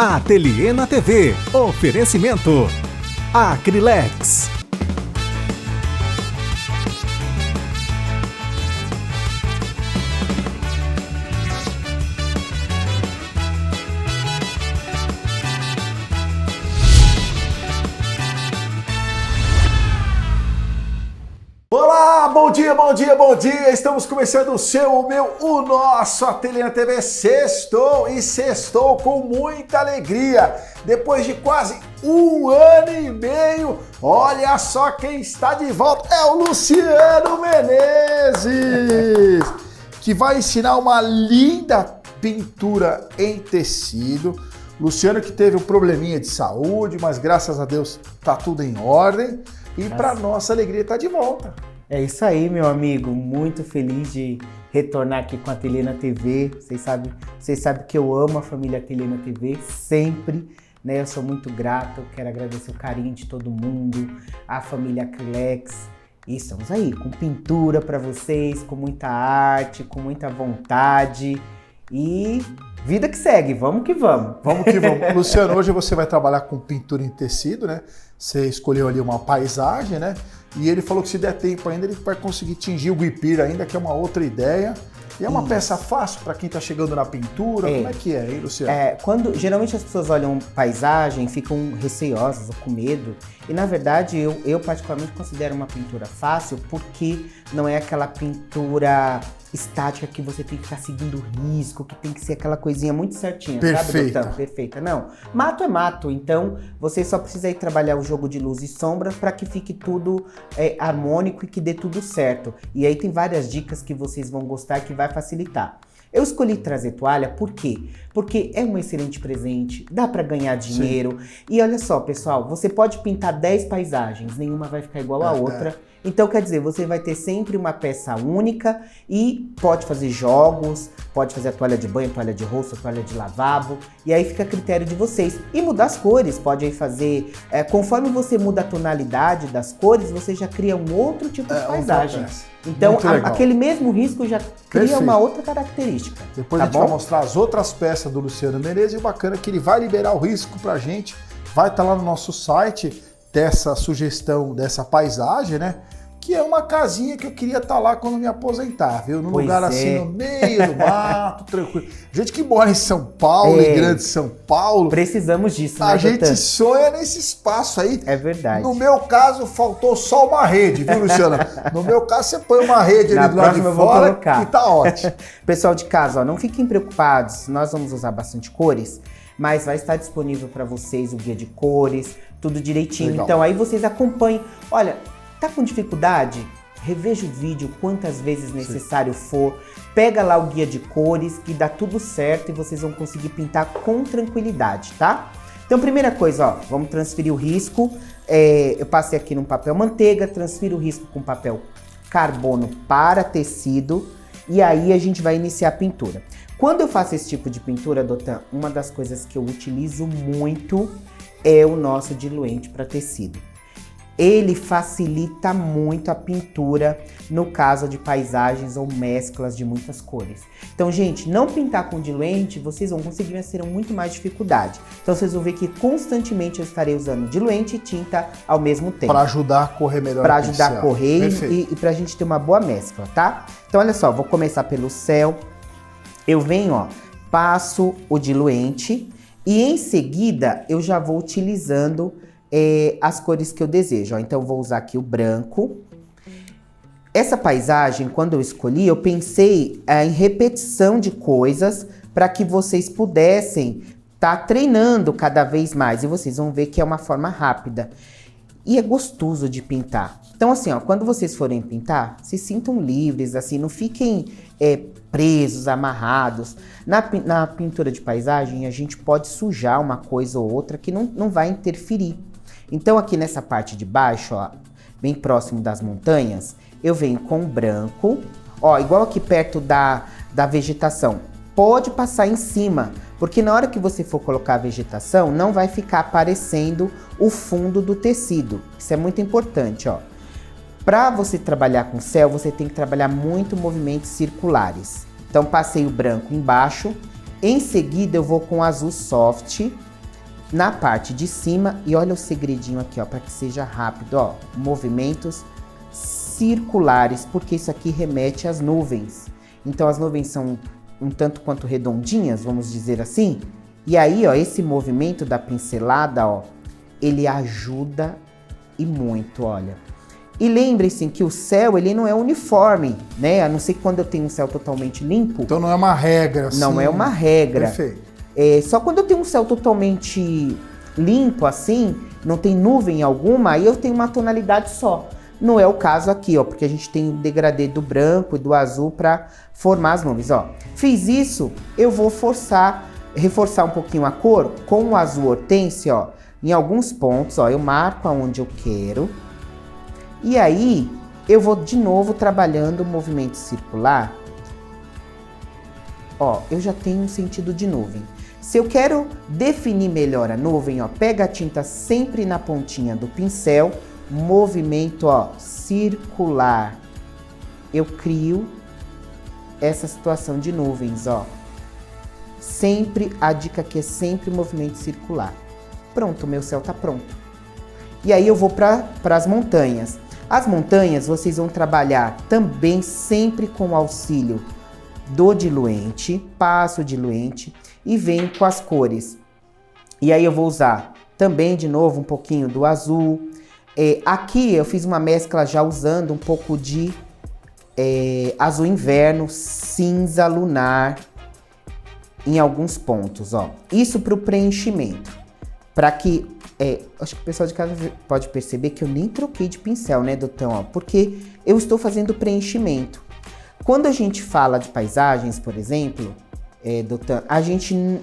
Ateliê na TV. Oferecimento Acrylex. Olá, bom dia, bom dia, bom dia! Estamos começando o seu, o meu, o nosso Ateliê na TV. Sextou com muita alegria. Depois de quase 1 ano e meio, olha só quem está de volta. É o Luciano Menezes, que vai ensinar uma linda pintura em tecido. Luciano que teve um probleminha de saúde, mas graças a Deus tá tudo em ordem. E para nossa alegria tá de volta. É isso aí, meu amigo. Muito feliz de retornar aqui com a Ateliê na TV. Vocês sabem que eu amo a família Ateliê na TV, sempre, né? Eu sou muito grato, quero agradecer o carinho de todo mundo, a família Acrylex. E estamos aí com pintura para vocês, com muita arte, com muita vontade e vida que segue, vamos que vamos. Vamos que vamos. Luciano, hoje você vai trabalhar com pintura em tecido, né? Você escolheu ali uma paisagem, né? E ele falou que se der tempo ainda, ele vai conseguir tingir o guipira ainda, que é uma outra ideia. E é uma peça fácil para quem está chegando na pintura? Como é que é, hein, Luciano? Quando geralmente as pessoas olham paisagem, ficam receosas ou com medo. E na verdade, eu particularmente considero uma pintura fácil porque não é aquela pintura estática que você tem que ficar seguindo o risco, que tem que ser aquela coisinha muito certinha, perfeita. Sabe, Doutor? Perfeita. Não, mato é mato, então você só precisa ir trabalhar o jogo de luz e sombra para que fique tudo harmônico e que dê tudo certo. E aí tem várias dicas que vocês vão gostar e que vai facilitar. Eu escolhi trazer toalha por quê? Porque é um excelente presente, dá para ganhar dinheiro. Sim. E olha só, pessoal, você pode pintar 10 paisagens, nenhuma vai ficar igual a outra. Então, quer dizer, você vai ter sempre uma peça única e pode fazer jogos, pode fazer a toalha de banho, toalha de rosto, toalha de lavabo, e aí fica a critério de vocês. E mudar as cores, pode aí fazer, conforme você muda a tonalidade das cores, você já cria um outro tipo de paisagem. Então, aquele mesmo risco já cria uma outra característica. Depois a gente vai mostrar as outras peças do Luciano Menezes, e o bacana é que ele vai liberar o risco pra gente, vai estar lá no nosso site, dessa sugestão, dessa paisagem, né? Que é uma casinha que eu queria estar lá quando me aposentar, viu? Num lugar assim, no meio do mato, tranquilo. Gente que mora em São Paulo, em grande São Paulo. Precisamos disso, né, A gente sonha nesse espaço aí. É verdade. No meu caso, faltou só uma rede, viu, Luciana? No meu caso, você põe uma rede ali do lado de fora e tá ótimo. Pessoal de casa, ó, não fiquem preocupados. Nós vamos usar bastante cores, mas vai estar disponível para vocês o guia de cores, tudo direitinho. Legal. Então aí vocês acompanhem. Olha, tá com dificuldade? Reveja o vídeo quantas vezes necessário for. Pega lá o guia de cores que dá tudo certo e vocês vão conseguir pintar com tranquilidade, tá? Então primeira coisa, ó, vamos transferir o risco. Eu passei aqui num papel manteiga, transfiro o risco com papel carbono para tecido e aí a gente vai iniciar a pintura. Quando eu faço esse tipo de pintura, Dotan, uma das coisas que eu utilizo muito é o nosso diluente para tecido. Ele facilita muito a pintura no caso de paisagens ou mesclas de muitas cores. Então, gente, não pintar com diluente, vocês vão conseguir ter muito mais dificuldade. Então, vocês vão ver que constantemente eu estarei usando diluente e tinta ao mesmo tempo. Para ajudar a correr melhor. Para ajudar a correr e para a gente ter uma boa mescla, tá? Então, olha só, vou começar pelo céu. Eu venho, ó, passo o diluente e em seguida eu já vou utilizando as cores que eu desejo. Ó. Então eu vou usar aqui o branco. Essa paisagem, quando eu escolhi, eu pensei em repetição de coisas para que vocês pudessem estar treinando cada vez mais. E vocês vão ver que é uma forma rápida. E é gostoso de pintar. Então assim, ó, quando vocês forem pintar, se sintam livres, assim, não fiquem presos, amarrados. Na pintura de paisagem, a gente pode sujar uma coisa ou outra que não vai interferir. Então aqui nessa parte de baixo, ó, bem próximo das montanhas, eu venho com branco, ó, igual aqui perto da vegetação. Pode passar em cima, porque na hora que você for colocar a vegetação, não vai ficar aparecendo o fundo do tecido. Isso é muito importante, ó. Para você trabalhar com céu, você tem que trabalhar muito movimentos circulares. Então passei o branco embaixo, em seguida eu vou com o azul soft na parte de cima e olha o segredinho aqui, ó, para que seja rápido, ó, movimentos circulares, porque isso aqui remete às nuvens. Então as nuvens são um tanto quanto redondinhas, vamos dizer assim. E aí, ó, esse movimento da pincelada, ó, ele ajuda e muito, olha. E lembre-se que o céu, ele não é uniforme, né? A não ser que quando eu tenho um céu totalmente limpo. Então não é uma regra, assim. Não é uma regra. Perfeito. Só quando eu tenho um céu totalmente limpo, assim, não tem nuvem alguma, aí eu tenho uma tonalidade só. Não é o caso aqui, ó, porque a gente tem o degradê do branco e do azul para formar as nuvens, ó. Fiz isso, eu vou reforçar um pouquinho a cor com o azul hortênsia, ó, em alguns pontos, ó, eu marco aonde eu quero. E aí, eu vou de novo trabalhando o movimento circular. Ó, eu já tenho um sentido de nuvem. Se eu quero definir melhor a nuvem, ó, pega a tinta sempre na pontinha do pincel, movimento, ó, circular. Eu crio essa situação de nuvens, ó. Sempre, a dica aqui é sempre movimento circular. Pronto, meu céu tá pronto. E aí eu vou para as montanhas. As montanhas vocês vão trabalhar também sempre com o auxílio do diluente, passo o diluente e venho com as cores. E aí eu vou usar também de novo um pouquinho do azul. Aqui eu fiz uma mescla já usando um pouco de azul inverno, cinza lunar em alguns pontos, ó. Isso para o preenchimento. Para que, acho que o pessoal de casa pode perceber que eu nem troquei de pincel, né, Dotão? Ó, porque eu estou fazendo preenchimento. Quando a gente fala de paisagens, por exemplo, Dotão, a gente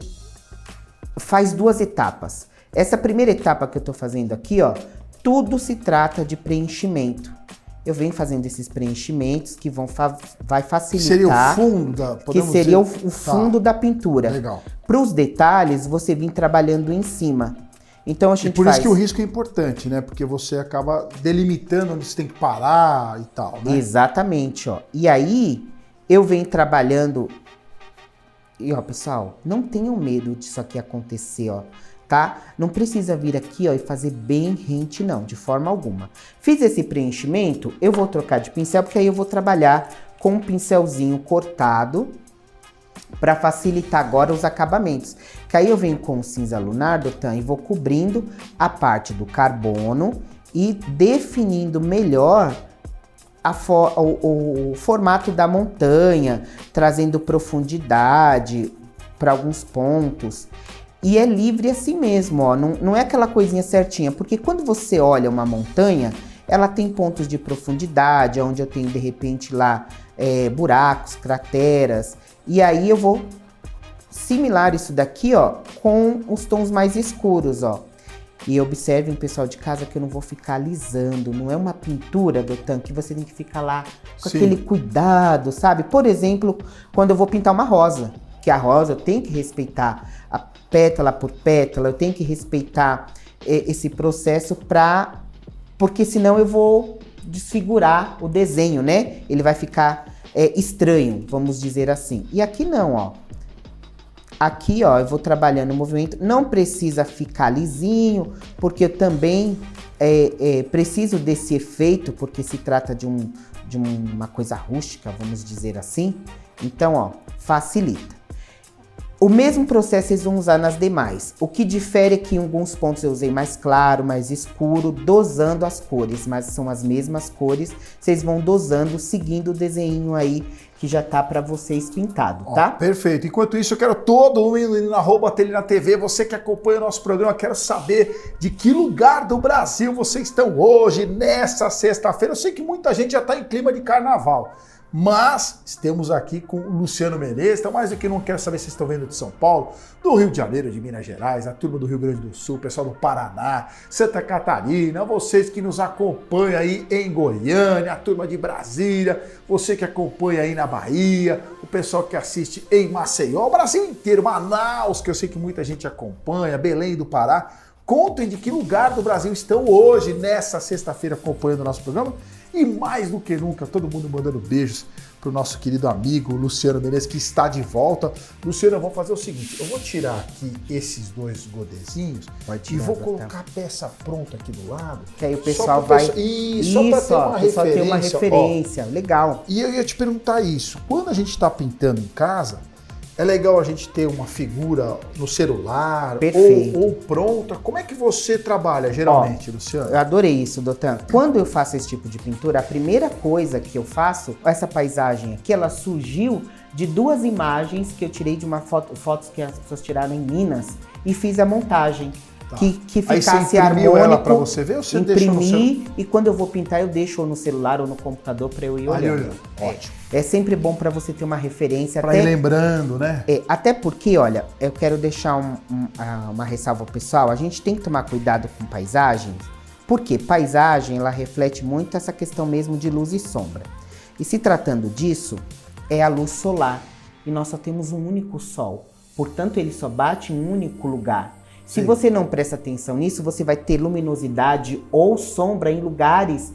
faz duas etapas. Essa primeira etapa que eu estou fazendo aqui, ó, tudo se trata de preenchimento. Eu venho fazendo esses preenchimentos que vai facilitar. Seria o fundo que seria o fundo da pintura. Legal. Para os detalhes, você vem trabalhando em cima. Então a gente por isso que o risco é importante, né? Porque você acaba delimitando onde você tem que parar e tal, né? Exatamente, ó. E aí, eu venho trabalhando... E, ó, pessoal, não tenham medo disso aqui acontecer, ó. Tá? Não precisa vir aqui, ó, e fazer bem rente, não, de forma alguma. Fiz esse preenchimento, eu vou trocar de pincel, porque aí eu vou trabalhar com um pincelzinho cortado para facilitar agora os acabamentos. Que aí eu venho com o cinza lunar, Dotan, e vou cobrindo a parte do carbono e definindo melhor o formato da montanha, trazendo profundidade para alguns pontos. E é livre assim mesmo, ó. Não é aquela coisinha certinha, porque quando você olha uma montanha, ela tem pontos de profundidade, onde eu tenho de repente lá buracos, crateras, e aí eu vou similar isso daqui, ó, com os tons mais escuros, ó. E observem, pessoal de casa, que eu não vou ficar alisando, não é uma pintura, Dotan, que você tem que ficar lá com aquele cuidado, sabe? Por exemplo, quando eu vou pintar uma rosa, que a rosa eu tenho que respeitar a pétala por pétala, eu tenho que respeitar esse processo porque senão eu vou desfigurar o desenho, né? Ele vai ficar estranho, vamos dizer assim. E aqui não, ó. Aqui, ó, eu vou trabalhando o movimento. Não precisa ficar lisinho, porque eu também preciso desse efeito, porque se trata de uma coisa rústica, vamos dizer assim. Então, ó, facilita. O mesmo processo vocês vão usar nas demais. O que difere é que em alguns pontos eu usei mais claro, mais escuro, dosando as cores, mas são as mesmas cores. Vocês vão dosando, seguindo o desenho aí que já tá para vocês pintado, tá? Perfeito. Enquanto isso, eu quero todo mundo indo na @Atelina TV. Você que acompanha o nosso programa, quero saber de que lugar do Brasil vocês estão hoje, nessa sexta-feira. Eu sei que muita gente já tá em clima de carnaval. Mas estamos aqui com o Luciano Menezes, então mais do que não quero saber se vocês estão vendo de São Paulo, do Rio de Janeiro, de Minas Gerais, a turma do Rio Grande do Sul, pessoal do Paraná, Santa Catarina, vocês que nos acompanham aí em Goiânia, a turma de Brasília, você que acompanha aí na Bahia, o pessoal que assiste em Maceió, o Brasil inteiro, Manaus, que eu sei que muita gente acompanha, Belém do Pará. Contem de que lugar do Brasil estão hoje, nessa sexta-feira, acompanhando o nosso programa. E mais do que nunca, todo mundo mandando beijos pro nosso querido amigo Luciano Menezes, que está de volta. Luciano, eu vou fazer o seguinte, eu vou tirar aqui esses dois godezinhos e vou colocar a peça pronta aqui do lado. Que aí o pessoal vai... Só para ter uma referência. Ter uma referência, legal. E eu ia te perguntar isso, quando a gente está pintando em casa, é legal a gente ter uma figura no celular ou pronta. Como é que você trabalha geralmente, Luciano? Eu adorei isso, Dotan. Quando eu faço esse tipo de pintura, a primeira coisa que eu faço, essa paisagem aqui, ela surgiu de duas imagens que eu tirei de uma fotos que as pessoas tiraram em Minas e fiz a montagem. Tá. Que ficasse harmônico, ela para você ver ou você deixa no celular? E quando eu vou pintar eu deixo ou no celular ou no computador para eu ir olhando. Ótimo. É sempre bom para você ter uma referência. Para ir lembrando, né? Até porque, olha, eu quero deixar uma ressalva pessoal, a gente tem que tomar cuidado com paisagens, porque paisagem ela reflete muito essa questão mesmo de luz e sombra. E se tratando disso, é a luz solar. E nós só temos um único sol, portanto ele só bate em um único lugar. Se você não presta atenção nisso, você vai ter luminosidade ou sombra em lugares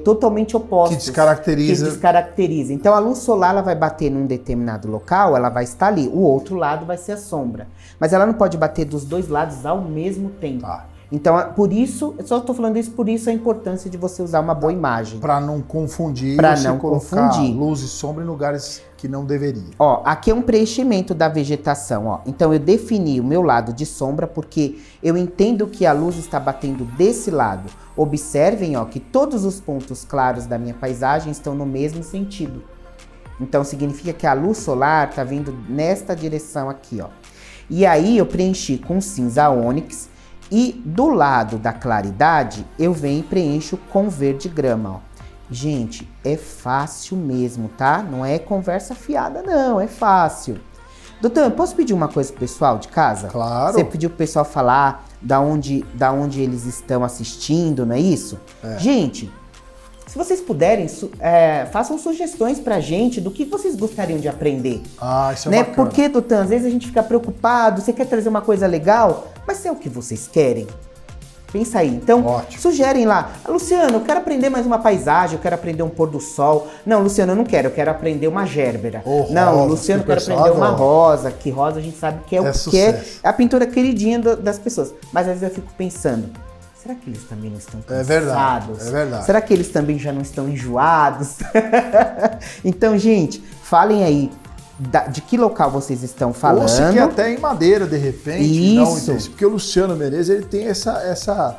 totalmente opostos. Que descaracteriza. Então a luz solar ela vai bater num determinado local, ela vai estar ali. O outro lado vai ser a sombra. Mas ela não pode bater dos dois lados ao mesmo tempo. Tá. Então, por isso, eu só estou falando isso, por isso a importância de você usar uma boa imagem. Para não confundir, colocar luz e sombra em lugares que não deveria. Ó, aqui é um preenchimento da vegetação, ó. Então eu defini o meu lado de sombra porque eu entendo que a luz está batendo desse lado. Observem, ó, que todos os pontos claros da minha paisagem estão no mesmo sentido. Então significa que a luz solar está vindo nesta direção aqui, ó. E aí eu preenchi com cinza ônix. E do lado da claridade, eu venho e preencho com verde grama, ó. Gente, é fácil mesmo, tá? Não é conversa fiada, não, é fácil. Doutor, posso pedir uma coisa pro pessoal de casa? Claro. Você pediu pro pessoal falar da onde eles estão assistindo, não é isso? Gente, se vocês puderem, façam sugestões pra gente do que vocês gostariam de aprender. Isso é bacana. Porque, Doutor, às vezes a gente fica preocupado, você quer trazer uma coisa legal, mas é o que vocês querem. Pensa aí. Então, sugerem lá. Luciano, eu quero aprender mais uma paisagem, eu quero aprender um pôr do sol. Não, Luciano, eu não quero quero aprender uma gérbera. Não, Luciano, eu quero aprender uma rosa, que rosa a gente sabe que é a pintura queridinha das pessoas. Mas às vezes eu fico pensando, será que eles também não estão cansados? É verdade. Será que eles também já não estão enjoados? Então, gente, falem aí. De que local vocês estão falando? Ou se quer até em Madeira, de repente. Isso. Não, porque o Luciano Menezes, ele tem essa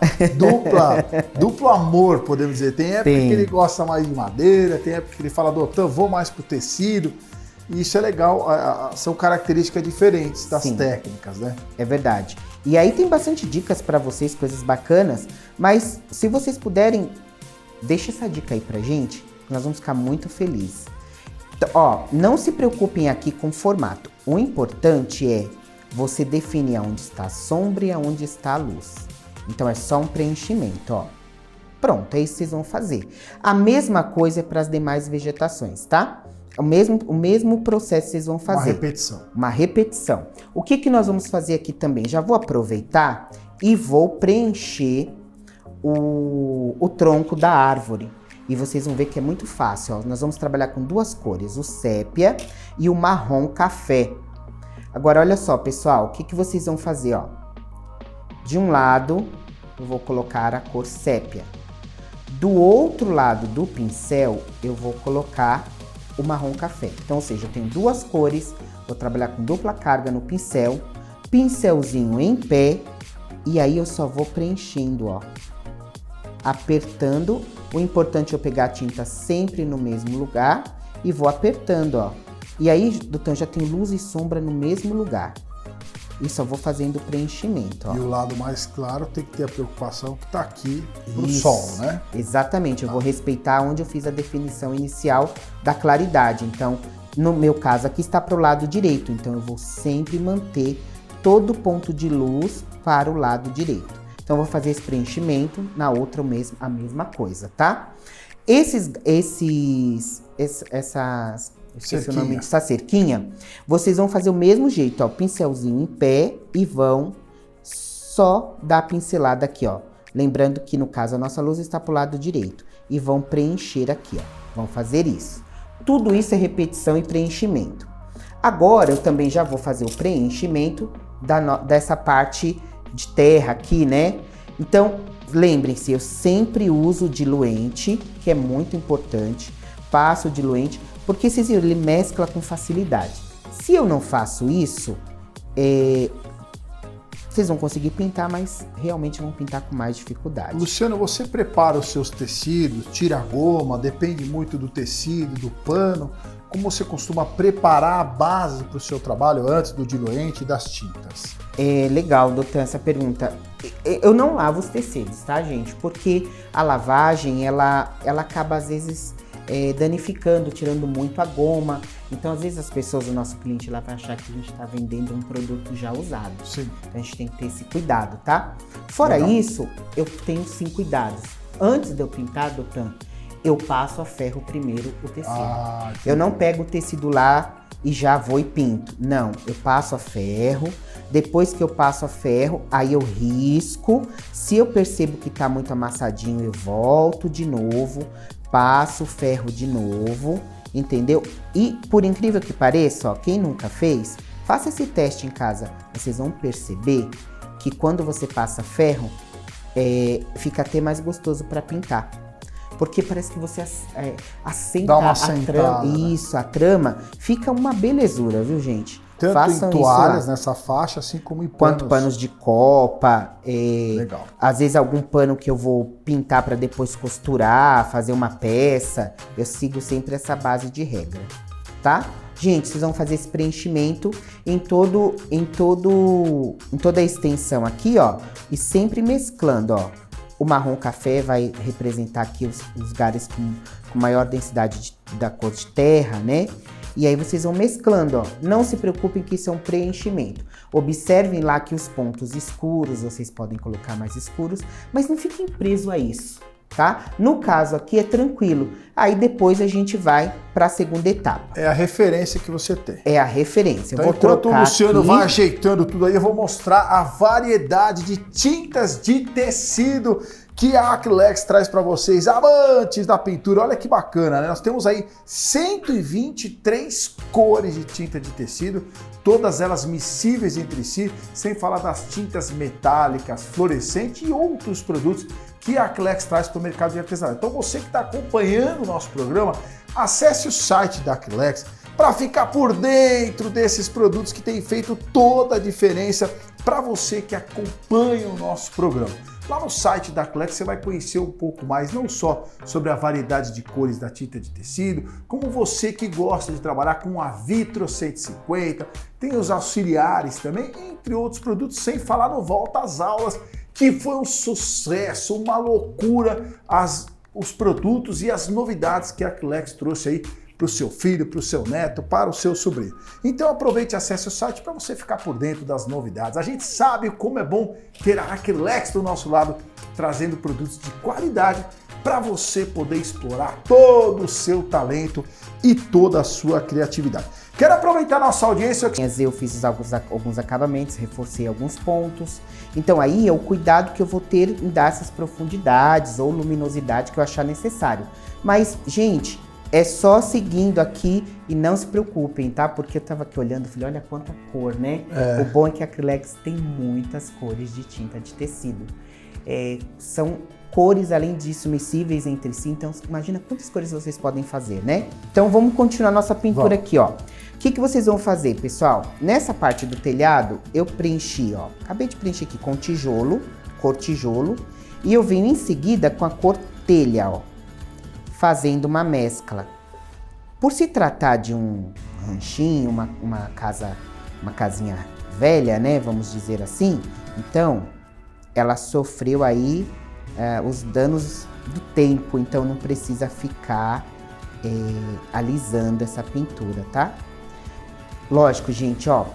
duplo amor, podemos dizer. Tem época que ele gosta mais de madeira, tem época que ele fala, doutor, vou mais pro tecido. E isso é legal, são características diferentes das técnicas, né? É verdade. E aí tem bastante dicas para vocês, coisas bacanas, mas se vocês puderem, deixa essa dica aí pra gente, nós vamos ficar muito felizes. Então, ó, não se preocupem aqui com o formato. O importante é você definir aonde está a sombra e aonde está a luz. Então é só um preenchimento, ó. Pronto, é isso que vocês vão fazer. A mesma coisa é para as demais vegetações, tá? O mesmo processo vocês vão fazer. Uma repetição. O que nós vamos fazer aqui também? Já vou aproveitar e vou preencher o tronco da árvore. E vocês vão ver que é muito fácil, ó. Nós vamos trabalhar com duas cores, o sépia e o marrom café. Agora, olha só, pessoal, o que vocês vão fazer, ó? De um lado, eu vou colocar a cor sépia. Do outro lado do pincel, eu vou colocar o marrom café. Então, ou seja, eu tenho duas cores, vou trabalhar com dupla carga no pincel, pincelzinho em pé, e aí eu só vou preenchendo, ó. Apertando. O importante é eu pegar a tinta sempre no mesmo lugar e vou apertando, ó. E aí, doutor, já tem luz e sombra no mesmo lugar. E só vou fazendo o preenchimento, ó. E o lado mais claro tem que ter a preocupação que tá aqui pro sol, né? Exatamente, eu vou respeitar onde eu fiz a definição inicial da claridade. Então, no meu caso aqui está pro lado direito, então eu vou sempre manter todo ponto de luz para o lado direito. Então, eu vou fazer esse preenchimento, na outra a mesma coisa, tá? Esqueci o nome dessa cerquinha. Vocês vão fazer o mesmo jeito, ó. Pincelzinho em pé e vão só dar a pincelada aqui, ó. Lembrando que, no caso, a nossa lousa está para o lado direito. E vão preencher aqui, ó. Vão fazer isso. Tudo isso é repetição e preenchimento. Agora, eu também já vou fazer o preenchimento dessa parte de terra aqui, né? Então, lembrem-se, eu sempre uso o diluente, que é muito importante. Passo o diluente, porque vocês viram, ele mescla com facilidade. Se eu não faço isso, vocês vão conseguir pintar, mas realmente vão pintar com mais dificuldade. Luciano, você prepara os seus tecidos, tira a goma, depende muito do tecido, do pano. Como você costuma preparar a base para o seu trabalho antes do diluente e das tintas? É legal, doutor, essa pergunta. Eu não lavo os tecidos, tá, gente? Porque a lavagem, ela acaba, às vezes, danificando, tirando muito a goma. Então, às vezes, as pessoas, o nosso cliente lá vai achar que a gente está vendendo um produto já usado. Sim. Então, a gente tem que ter esse cuidado, tá? Fora legal. isso, eu tenho 5 cuidados. Antes de eu pintar, doutor, eu passo a ferro primeiro o tecido. Eu não pego o tecido lá e já vou e pinto. Não, eu passo a ferro. Depois que eu passo a ferro, aí eu risco. Se eu percebo que tá muito amassadinho, eu volto de novo, passo o ferro de novo, entendeu? E por incrível que pareça, ó, quem nunca fez, faça esse teste em casa. Vocês vão perceber que quando você passa ferro, fica até mais gostoso para pintar. Porque parece que você assenta a trama. Né? Isso, a trama fica uma belezura, viu, gente? Tanto Façam em toalhas nessa faixa, assim como em panos. Quanto panos de copa. Legal. Às vezes algum pano que eu vou pintar para depois costurar, fazer uma peça. Eu sigo sempre essa base de regra, tá? Gente, vocês vão fazer esse preenchimento em toda a extensão aqui, ó. E sempre mesclando, ó. O marrom café vai representar aqui os lugares com maior densidade da cor de terra, né? E aí vocês vão mesclando, ó. Não se preocupem que isso é um preenchimento. Observem lá que os pontos escuros, vocês podem colocar mais escuros, mas não fiquem presos a isso, tá? No caso aqui é tranquilo. Aí depois a gente vai para a segunda etapa. É a referência que você tem. É a referência. Então, eu vou enquanto trocar o Luciano aqui. vai ajeitando tudo aí, eu vou mostrar a variedade de tintas de tecido que a Acrylex traz para vocês, amantes da pintura. Olha que bacana, né? Nós temos aí 123 cores de tinta de tecido, todas elas miscíveis entre si, sem falar das tintas metálicas, fluorescentes e outros produtos que a Acrylex traz para o mercado de artesanato. Então você que está acompanhando o nosso programa, acesse o site da Acrylex para ficar por dentro desses produtos que têm feito toda a diferença para você que acompanha o nosso programa. Lá no site da Acrylex você vai conhecer um pouco mais, não só sobre a variedade de cores da tinta de tecido, como você que gosta de trabalhar com a Vitro 150, tem os auxiliares também, entre outros produtos, sem falar no Volta às Aulas, que foi um sucesso, uma loucura, os produtos e as novidades que a Acrylex trouxe aí para o seu filho, para o seu neto, para o seu sobrinho. Então aproveite e acesse o site para você ficar por dentro das novidades. A gente sabe como é bom ter a Acrylex do nosso lado, trazendo produtos de qualidade para você poder explorar todo o seu talento e toda a sua criatividade. Quero aproveitar nossa audiência. Eu fiz alguns acabamentos, reforcei alguns pontos. Então aí é o cuidado que eu vou ter em dar essas profundidades ou luminosidade que eu achar necessário. Mas, gente, é só seguindo aqui e não se preocupem, tá? Porque eu tava aqui olhando e falei, olha quanta cor, né? O bom é que a Acrylex tem muitas cores de tinta de tecido. São cores, além disso, miscíveis entre si. Então, imagina quantas cores vocês podem fazer, né? Então, vamos continuar nossa pintura aqui, ó. O que vocês vão fazer, pessoal? Nessa parte do telhado, eu preenchi, ó. Acabei de preencher aqui com tijolo, cor tijolo. E eu venho em seguida com a cor telha, ó, fazendo uma mescla. Por se tratar de um ranchinho, uma casinha velha, né, vamos dizer assim, então ela sofreu aí os danos do tempo, então não precisa ficar alisando essa pintura, tá? Lógico, gente, ó,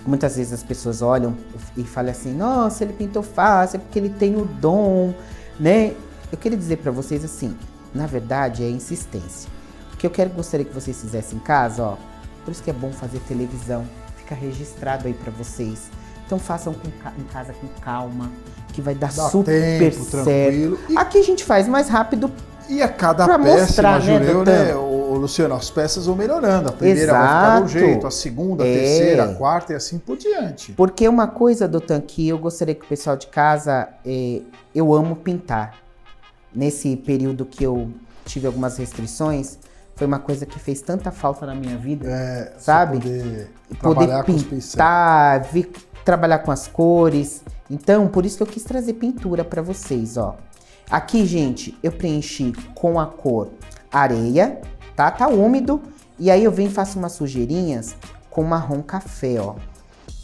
muitas vezes as pessoas olham e falam assim, nossa, ele pintou fácil, é porque ele tem o dom, né? Eu queria dizer para vocês assim, na verdade, é insistência. O que eu gostaria que vocês fizessem em casa, ó, por isso que é bom fazer televisão, fica registrado aí para vocês, Então façam em casa com calma, que vai dar Dá super tempo, certo. tranquilo. Aqui a gente faz mais rápido. E a cada pra peça, mostrar, imagino né, né, Luciano, as peças vão melhorando. A primeira vai ficar de um Exato. jeito, a segunda, a terceira, a quarta e assim por diante. Porque uma coisa, Doutan, que eu gostaria que o pessoal de casa, eu amo pintar. Nesse período que eu tive algumas restrições, foi uma coisa que fez tanta falta na minha vida, sabe? Poder pintar, trabalhar com as cores. Então, por isso que eu quis trazer pintura para vocês, ó. Aqui, gente, eu preenchi com a cor areia, tá? Tá úmido. E aí eu venho e faço umas sujeirinhas com marrom café, ó.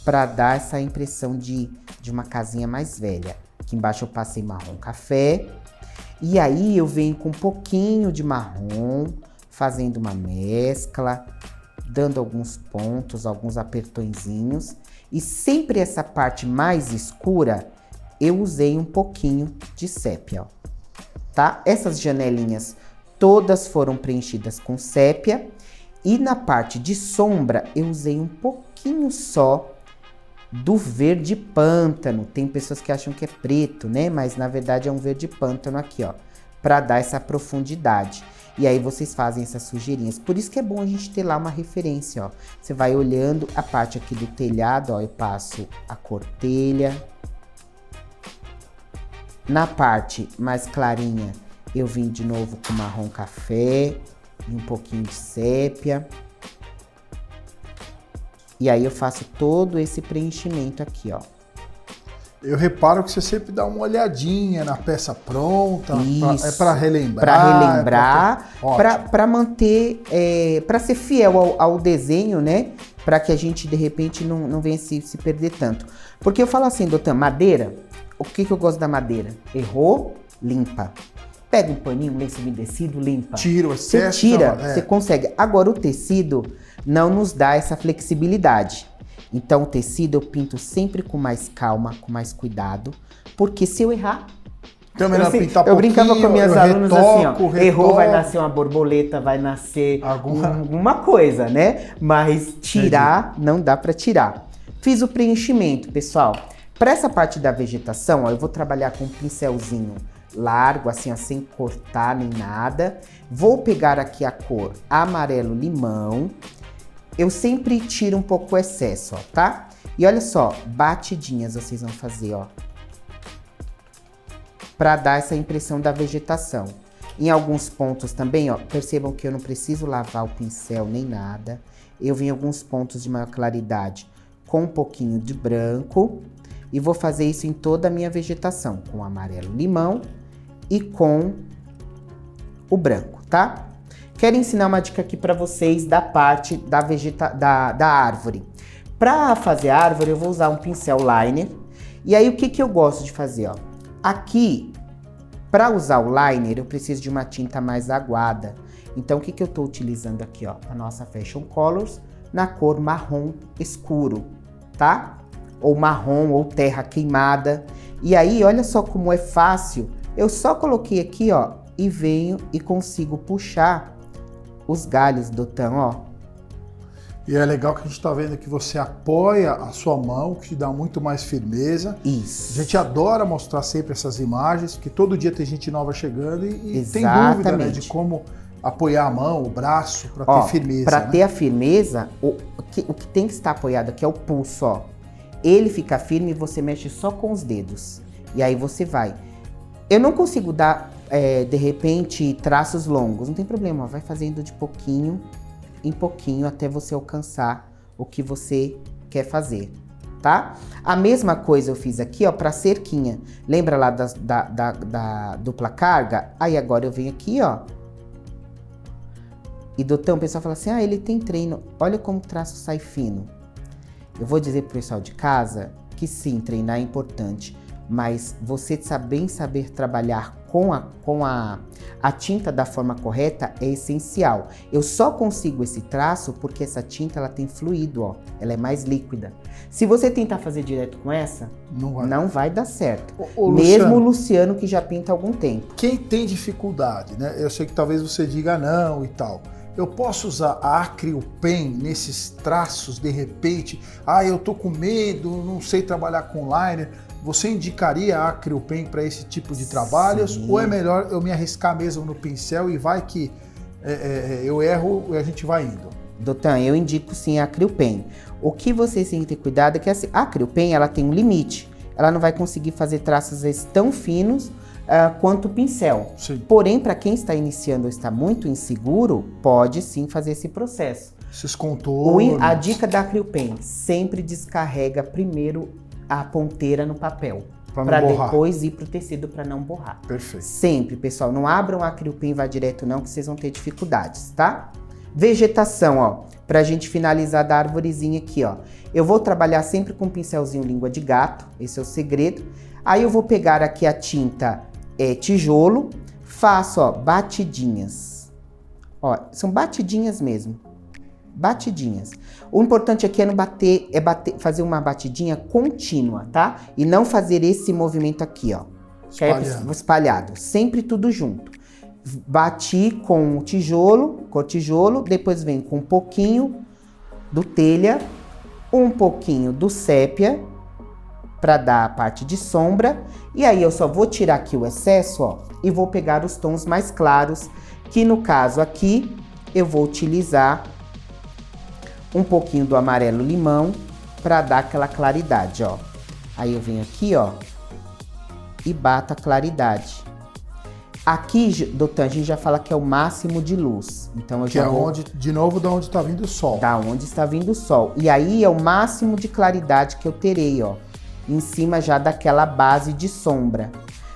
Pra dar essa impressão de uma casinha mais velha. Aqui embaixo eu passei marrom café. E aí eu venho com um pouquinho de marrom, fazendo uma mescla, dando alguns pontos, alguns apertõezinhos. E sempre essa parte mais escura, eu usei um pouquinho de sépia, ó. Tá? Essas janelinhas todas foram preenchidas com sépia. E na parte de sombra, eu usei um pouquinho só do verde pântano. Tem pessoas que acham que é preto, né? Mas na verdade é um verde pântano aqui, ó. Pra dar essa profundidade. E aí vocês fazem essas sujeirinhas. Por isso que é bom a gente ter lá uma referência, ó. Você vai olhando a parte aqui do telhado, ó. Eu passo a cor telha. Na parte mais clarinha, eu vim de novo com marrom café e um pouquinho de sépia. E aí eu faço todo esse preenchimento aqui, ó. Eu reparo que você sempre dá uma olhadinha na peça pronta. Isso. É para relembrar. Para relembrar, para manter, para ser fiel ao desenho, né? Para que a gente, de repente, não venha se perder tanto. Porque eu falo assim, Doutan, madeira, o que eu gosto da madeira? Errou, limpa. Pega um paninho, um lenço umedecido, limpa. Tira o excesso. Você tira, você consegue. Agora, o tecido não nos dá essa flexibilidade. Então, o tecido eu pinto sempre com mais calma, com mais cuidado. Porque se eu errar... Eu brincava com minhas alunas assim, ó. Errou, vai nascer uma borboleta, vai nascer alguma coisa, né? Mas tirar, não dá pra tirar. Fiz o preenchimento, pessoal. Para essa parte da vegetação, ó, eu vou trabalhar com um pincelzinho largo, assim, ó, sem cortar nem nada. Vou pegar aqui a cor amarelo-limão. Eu sempre tiro um pouco o excesso, ó, tá? E olha só, batidinhas vocês vão fazer, ó. Pra dar essa impressão da vegetação. Em alguns pontos também, ó, percebam que eu não preciso lavar o pincel nem nada. Eu venho em alguns pontos de maior claridade com um pouquinho de branco. E vou fazer isso em toda a minha vegetação, com o amarelo-limão e com o branco, tá? Quero ensinar uma dica aqui para vocês da parte da árvore. Para fazer a árvore, eu vou usar um pincel liner. E aí, o que eu gosto de fazer, ó? Aqui, para usar o liner, eu preciso de uma tinta mais aguada. Então, o que eu tô utilizando aqui, ó? A nossa Fashion Colors na cor marrom escuro, tá? Ou marrom, ou terra queimada. E aí, olha só como é fácil. Eu só coloquei aqui, ó, e venho e consigo puxar os galhos do Doutan, ó. E é legal que a gente tá vendo que você apoia a sua mão, que te dá muito mais firmeza. Isso. A gente adora mostrar sempre essas imagens, porque todo dia tem gente nova chegando e tem dúvida, né, de como apoiar a mão, o braço, para ter firmeza. Para ter a firmeza, o que tem que estar apoiado aqui é o pulso, ó. Ele fica firme e você mexe só com os dedos. E aí você vai. Eu não consigo dar, de repente, traços longos. Não tem problema, ó. Vai fazendo de pouquinho em pouquinho até você alcançar o que você quer fazer, tá? A mesma coisa eu fiz aqui, ó, pra cerquinha. Lembra lá da dupla carga? Aí agora eu venho aqui, ó. E Doutan, o pessoal fala assim, ele tem treino. Olha como o traço sai fino. Eu vou dizer pro pessoal de casa que sim, treinar é importante, mas você saber trabalhar com a tinta da forma correta é essencial. Eu só consigo esse traço porque essa tinta ela tem fluido, ó, ela é mais líquida. Se você tentar fazer direto com essa, não vai dar certo. Mesmo o Luciano que já pinta há algum tempo. Quem tem dificuldade, né? Eu sei que talvez você diga não e tal. eu posso usar a Acryl Pen nesses traços de repente? Eu tô com medo, não sei trabalhar com liner. Você indicaria a Acryl Pen para esse tipo de trabalhos? Sim. Ou é melhor eu me arriscar mesmo no pincel e vai que eu erro e a gente vai indo? Dotan, eu indico sim a Acryl Pen. O que vocês têm que ter cuidado é que a Acryl Pen ela tem um limite. Ela não vai conseguir fazer traços às vezes tão finos quanto o pincel. Sim. Porém, para quem está iniciando ou está muito inseguro, pode sim fazer esse processo. Esses contornos. A dica da Acryl Pen, sempre descarrega primeiro a ponteira no papel. Para depois ir pro tecido para não borrar. Perfeito. Sempre, pessoal. Não abram a Acryl Pen e vá direto não, que vocês vão ter dificuldades, tá? Vegetação, ó. Pra gente finalizar da arvorezinha aqui, ó. Eu vou trabalhar sempre com um pincelzinho língua de gato. Esse é o segredo. Aí eu vou pegar aqui a tinta tijolo. Faço, ó, batidinhas. Ó, são batidinhas mesmo. Batidinhas. O importante aqui é não bater, fazer uma batidinha contínua, tá? E não fazer esse movimento aqui, ó. Espalhado. Sempre tudo junto. Bati com o tijolo, depois vem com um pouquinho do telha, um pouquinho do sépia, para dar a parte de sombra. E aí eu só vou tirar aqui o excesso, ó, e vou pegar os tons mais claros, que no caso aqui eu vou utilizar um pouquinho do amarelo limão para dar aquela claridade, ó. Aí eu venho aqui, ó, e bato a claridade. Aqui, Dotan, a gente já fala que é o máximo de luz. Então eu já vou... de novo, da onde está vindo o sol. Da onde está vindo o sol. E aí é o máximo de claridade que eu terei, ó. Em cima já daquela base de sombra.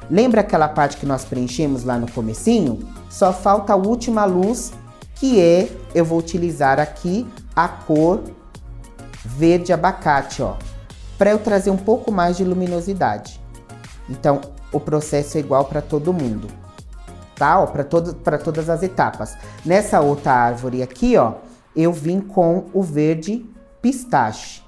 Lembra aquela parte que nós preenchemos lá no comecinho? Só falta a última luz, que eu vou utilizar aqui a cor verde abacate, ó. Para eu trazer um pouco mais de luminosidade. Então, o processo é igual para todo mundo. Tá? Para todas as etapas. Nessa outra árvore aqui, ó, eu vim com o verde pistache.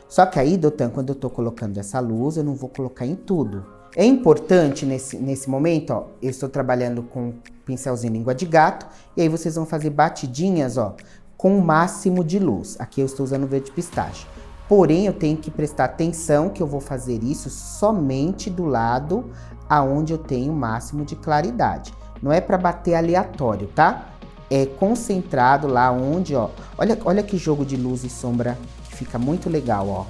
Só que aí, Dotan, quando eu tô colocando essa luz, eu não vou colocar em tudo. É importante nesse momento, ó, eu estou trabalhando com pincelzinho língua de gato, e aí vocês vão fazer batidinhas, ó, com o máximo de luz. Aqui eu estou usando verde pistache. Porém, eu tenho que prestar atenção que eu vou fazer isso somente do lado aonde eu tenho o máximo de claridade. Não é para bater aleatório, tá? É concentrado lá onde, ó. Olha que jogo de luz e sombra que fica muito legal, ó.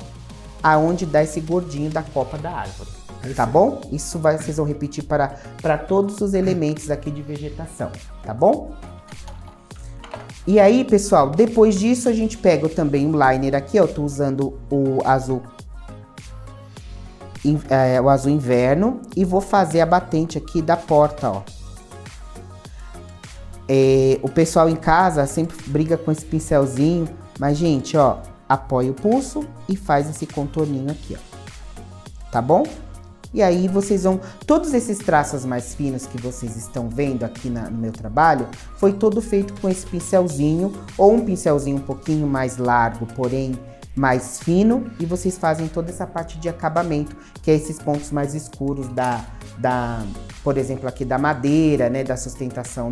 Aonde dá esse gordinho da copa da árvore. Perfeito. Tá bom? Isso vocês vão repetir para todos os elementos aqui de vegetação, tá bom? E aí, pessoal, depois disso a gente pega também o liner aqui, ó. Eu tô usando o azul inverno e vou fazer a batente aqui da porta, ó. O pessoal em casa sempre briga com esse pincelzinho, mas, gente, ó, apoia o pulso e faz esse contorninho aqui, ó. Tá bom? E aí vocês vão... Todos esses traços mais finos que vocês estão vendo aqui no meu trabalho, foi todo feito com esse pincelzinho, ou um pincelzinho um pouquinho mais largo, porém mais fino, e vocês fazem toda essa parte de acabamento, que é esses pontos mais escuros por exemplo, aqui da madeira, né, da sustentação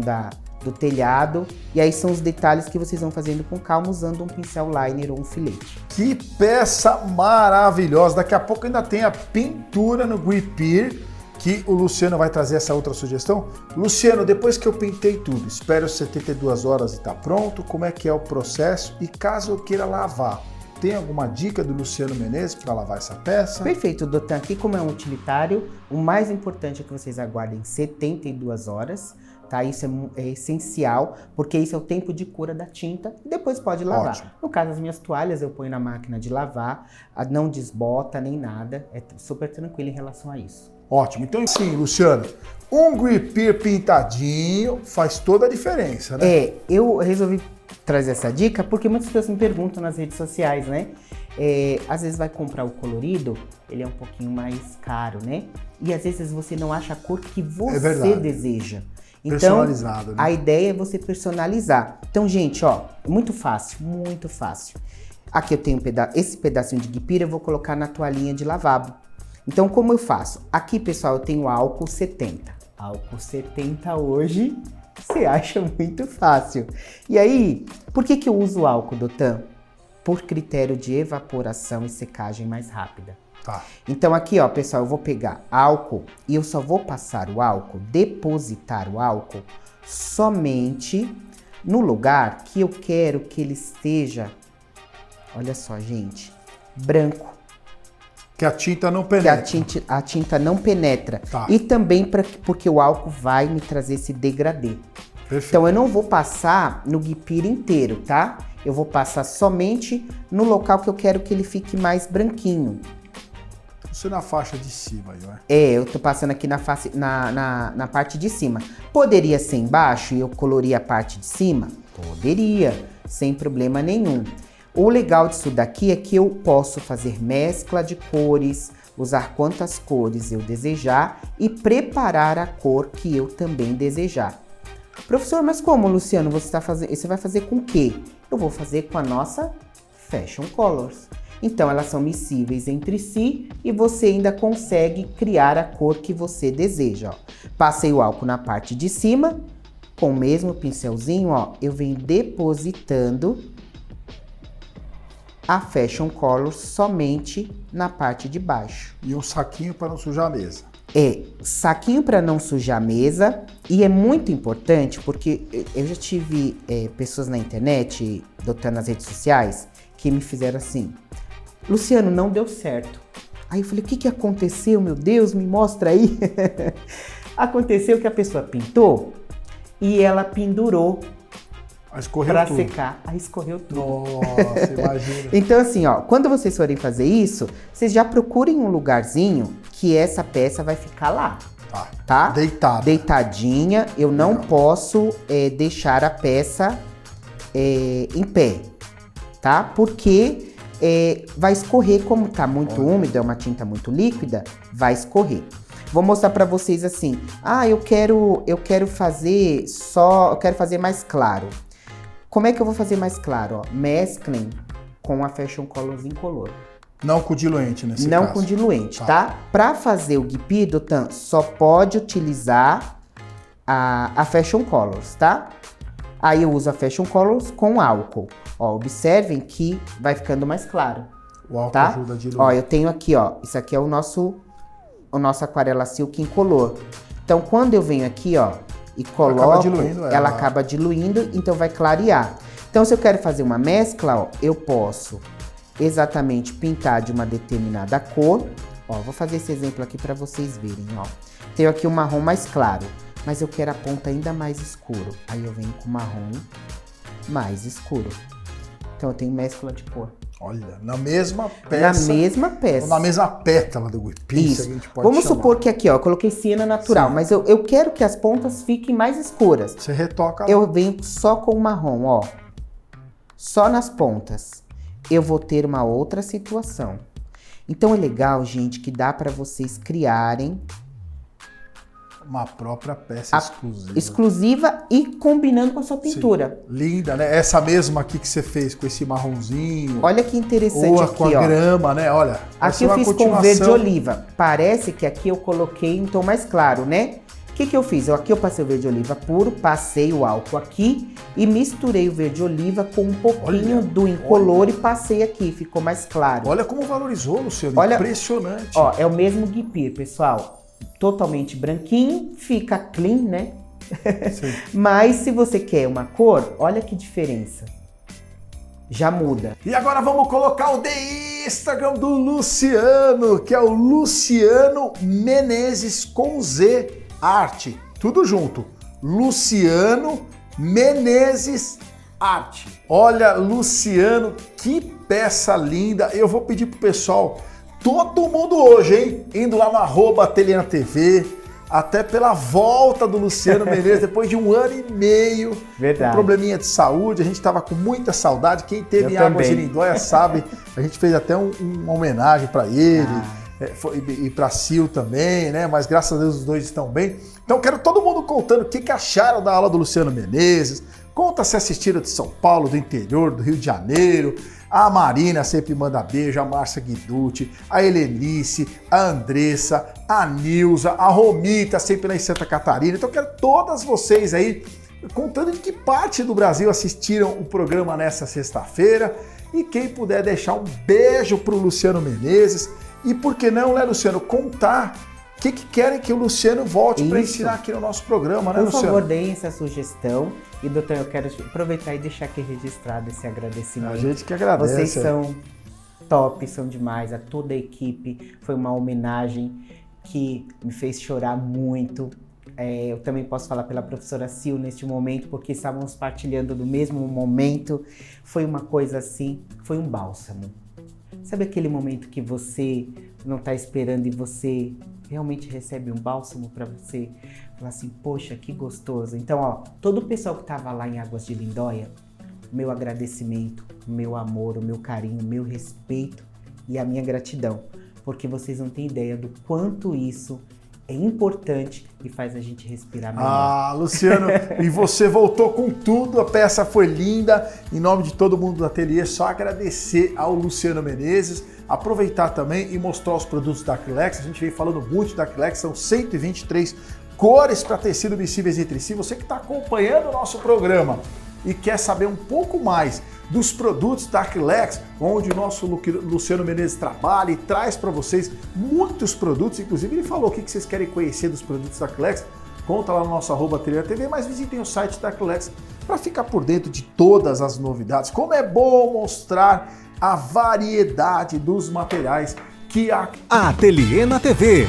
do telhado, e aí são os detalhes que vocês vão fazendo com calma, usando um pincel liner ou um filete. Que peça maravilhosa! Daqui a pouco ainda tem a pintura no Grippeer, que o Luciano vai trazer essa outra sugestão. Luciano, depois que eu pintei tudo, espero 72 horas e tá pronto, como é que é o processo? E caso eu queira lavar, tem alguma dica do Luciano Menezes para lavar essa peça? Perfeito, Dotan. Aqui, como é um utilitário, o mais importante é que vocês aguardem 72 horas, tá? Isso é essencial, porque isso é o tempo de cura da tinta e depois pode lavar. Ótimo. No caso, as minhas toalhas eu ponho na máquina de lavar, não desbota nem nada, é super tranquilo em relação a isso. Ótimo. Então, sim, Luciano, um Grippeer pintadinho faz toda a diferença, né? Eu resolvi trazer essa dica porque muitas pessoas me perguntam nas redes sociais, né? Às vezes vai comprar o colorido, ele é um pouquinho mais caro, né? E às vezes você não acha a cor que você deseja. Então, personalizado, né? A ideia é você personalizar. Então, gente, ó, muito fácil, muito fácil. Aqui eu tenho esse pedacinho de guipira, eu vou colocar na toalhinha de lavabo. Então, como eu faço? Aqui, pessoal, eu tenho álcool 70. Álcool 70 hoje Você acha muito fácil. E aí, por que eu uso álcool, Dotan? Por critério de evaporação e secagem mais rápida. Tá. Então aqui, ó, pessoal, eu vou pegar álcool e eu só vou passar o álcool, depositar o álcool somente no lugar que eu quero que ele esteja, olha só, gente, branco. Que a tinta não penetra. Que a tinta não penetra. Tá. E também porque o álcool vai me trazer esse degradê. Perfeito. Então eu não vou passar no guipira inteiro, tá? Eu vou passar somente no local que eu quero que ele fique mais branquinho. Você na faixa de cima aí, né? Eu tô passando aqui na parte de cima. Poderia ser embaixo e eu colorir a parte de cima? Poderia, sem problema nenhum. O legal disso daqui é que eu posso fazer mescla de cores, usar quantas cores eu desejar e preparar a cor que eu também desejar. Professor, mas como, Luciano, você vai fazer com o quê? Eu vou fazer com a nossa Fashion Colors. Então, elas são miscíveis entre si e você ainda consegue criar a cor que você deseja. Ó. Passei o álcool na parte de cima, com o mesmo pincelzinho, ó, eu venho depositando a Fashion Colors somente na parte de baixo. E um saquinho para não sujar a mesa. Saquinho para não sujar a mesa. E é muito importante porque eu já tive pessoas na internet, nas redes sociais, que me fizeram assim: Luciano, não deu certo. Aí eu falei, o que aconteceu, meu Deus, me mostra aí. Aconteceu que a pessoa pintou e ela pendurou para secar. Aí escorreu tudo. Nossa, imagina. Então assim, ó, quando vocês forem fazer isso, vocês já procurem um lugarzinho que essa peça vai ficar lá. Tá? Deitada. Deitadinha. Eu não posso deixar a peça em pé, tá? Porque vai escorrer, como tá muito úmido, é uma tinta muito líquida, vai escorrer. Vou mostrar para vocês assim. Eu quero fazer mais claro. Como é que eu vou fazer mais claro? Ó, mesclem com a Fashion Colors Incolor. Não com diluente nesse caso. Não com diluente, tá? Para fazer o guipi, Dotan, só pode utilizar a Fashion Colors, tá? Aí eu uso a Fashion Colors com álcool. Ó, observem que vai ficando mais claro. O álcool tá? ajuda a diluir. Ó, eu tenho aqui, ó, isso aqui é o nosso aquarela silk incolor. Então, quando eu venho aqui, ó, e coloco, ela acaba diluindo, então vai clarear. Então, se eu quero fazer uma mescla, ó, eu posso exatamente pintar de uma determinada cor. Ó, vou fazer esse exemplo aqui para vocês verem, ó. Tenho aqui um marrom mais claro, mas eu quero a ponta ainda mais escuro. Aí eu venho com marrom mais escuro. Então eu tenho mescla de cor. Olha, na mesma peça. Na mesma peça. Ou na mesma pétala do guipi. Isso. Vamos supor que aqui, ó, eu coloquei siena natural, mas eu quero que as pontas fiquem mais escuras. Você retoca. Eu venho só com o marrom, ó. Só nas pontas. Eu vou ter uma outra situação. Então é legal, gente, que dá para vocês criarem uma própria peça exclusiva. Exclusiva e combinando com a sua pintura. Sim. Linda, né? Essa mesma aqui que você fez com esse marronzinho. Olha que interessante aqui, com a grama, né? Olha. Aqui eu fiz com verde oliva. Parece que aqui eu coloquei em tom mais claro, né? O que eu fiz? Aqui eu passei o verde oliva puro, passei o álcool aqui e misturei o verde oliva com um pouquinho do incolor e passei aqui, ficou mais claro. Olha como valorizou, Luciano. Olha, impressionante. Ó, é o mesmo guipi, pessoal. Totalmente branquinho, fica clean, né? Sim. Mas se você quer uma cor, olha que diferença. Já muda. E agora vamos colocar o Instagram do Luciano, que é o Luciano Menezes com Z Arte. Tudo junto. Luciano Menezes Arte. Olha, Luciano, que peça linda. Eu vou pedir pro pessoal, todo mundo hoje, hein? Indo lá no @AteliêNaTV, até pela volta do Luciano Menezes, depois de 1 ano e meio. Verdade. Um probleminha de saúde, a gente tava com muita saudade. Quem teve em Águas de Lindóia sabe, a gente fez até uma homenagem para ele. E para Sil também, né? Mas graças a Deus os dois estão bem. Então quero todo mundo contando o que acharam da aula do Luciano Menezes. Conta se assistiram de São Paulo, do interior, do Rio de Janeiro. A Marina sempre manda beijo, a Márcia Guiducci, a Helenice, a Andressa, a Nilza, a Romita, sempre lá em Santa Catarina. Então quero todas vocês aí contando de que parte do Brasil assistiram o programa nessa sexta-feira. E quem puder deixar um beijo pro Luciano Menezes. E por que não, né, Luciano, contar o que querem que o Luciano volte para ensinar aqui no nosso programa, né, Luciano? Por favor, deem essa sugestão. E, doutor, eu quero aproveitar e deixar aqui registrado esse agradecimento. A gente que agradece. Vocês são top, são demais. A toda a equipe. Foi uma homenagem que me fez chorar muito. Eu também posso falar pela professora Sil neste momento, porque estávamos partilhando do mesmo momento. Foi uma coisa assim, foi um bálsamo. Sabe aquele momento que você não está esperando e você realmente recebe um bálsamo para você falar assim, poxa, que gostoso. Então, ó, todo o pessoal que estava lá em Águas de Lindóia, meu agradecimento, meu amor, o meu carinho, o meu respeito e a minha gratidão, porque vocês não têm ideia do quanto isso é importante e faz a gente respirar melhor. Ah, Luciano, e você voltou com tudo, a peça foi linda. Em nome de todo mundo do ateliê, só agradecer ao Luciano Menezes, aproveitar também e mostrar os produtos da Acrylex. A gente vem falando muito da Acrylex, são 123 cores para tecido miscíveis entre si. Você que está acompanhando o nosso programa e quer saber um pouco mais dos produtos da Acrylex, onde o nosso Luciano Menezes trabalha e traz para vocês muitos produtos, inclusive ele falou o que vocês querem conhecer dos produtos da Acrylex, conta lá no nosso @AteliêTV, mas visitem o site da Acrylex para ficar por dentro de todas as novidades. Como é bom mostrar a variedade dos materiais que a Ateliê na TV.